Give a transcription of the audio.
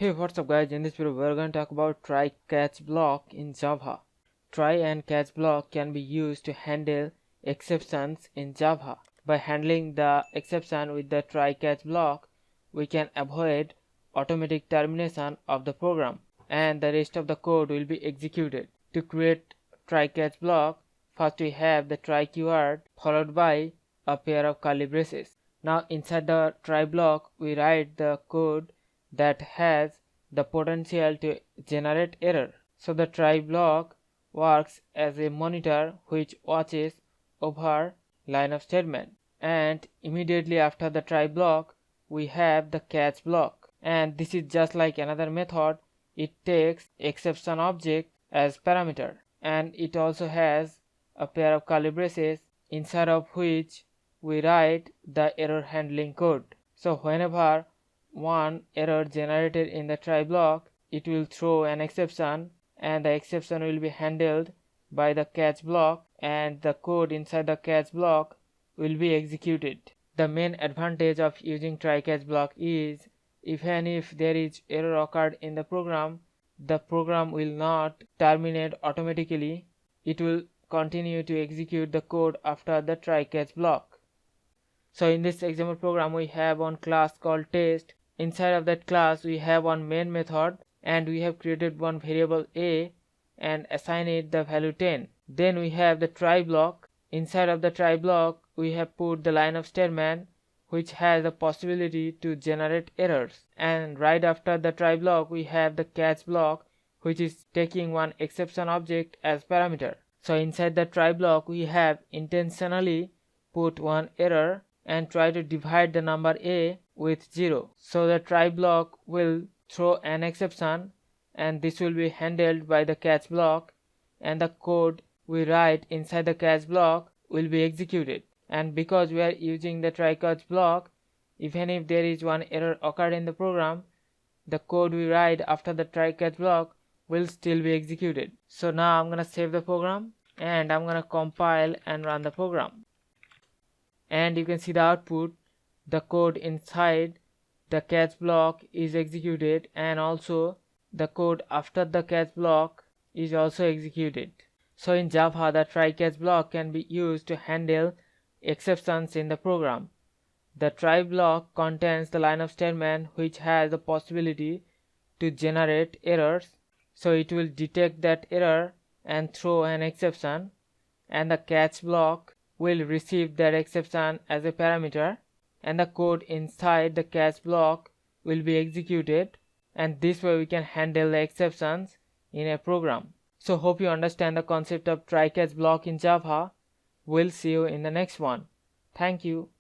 Hey, what's up guys? In this video we're going to talk about try catch block in Java. Try and catch block can be used to handle exceptions in Java. By handling the exception with the try catch block, we can avoid automatic termination of the program and the rest of the code will be executed. To create try catch block, first we have the try keyword followed by a pair of curly braces. Now inside the try block we write the code that has the potential to generate error. So the try block works as a monitor which watches over line of statement, and immediately after the try block we have the catch block, and this is just like another method. It takes exception object as parameter, and it also has a pair of curly braces inside of which we write the error handling code. So whenever one error generated in the try block, it will throw an exception and the exception will be handled by the catch block and the code inside the catch block will be executed. The main advantage of using try catch block is even if there is error occurred in the program will not terminate automatically. It will continue to execute the code after the try catch block. So in this example program we have one class called test. Inside of that class we have one main method and we have created one variable a and assign it the value 10. Then we have the try block. Inside of the try block we have put the line of statement which has the possibility to generate errors, and right after the try block we have the catch block which is taking one exception object as parameter. So inside the try block we have intentionally put one error and try to divide the number a with 0. So the try block will throw an exception and this will be handled by the catch block, and the code we write inside the catch block will be executed. And because we are using the try catch block, even if there is one error occurred in the program, the code we write after the try catch block will still be executed. So now I'm gonna save the program and I'm gonna compile and run the program, and you can see the output. The code inside the catch block is executed and also the code after the catch block is also executed. So in Java the try catch block can be used to handle exceptions in the program. The try block contains the line of statement which has the possibility to generate errors, so it will detect that error and throw an exception, and the catch block will receive that exception as a parameter, and the code inside the catch block will be executed, and this way we can handle the exceptions in a program. So hope you understand the concept of try catch block in Java. We'll see you in the next one. Thank you.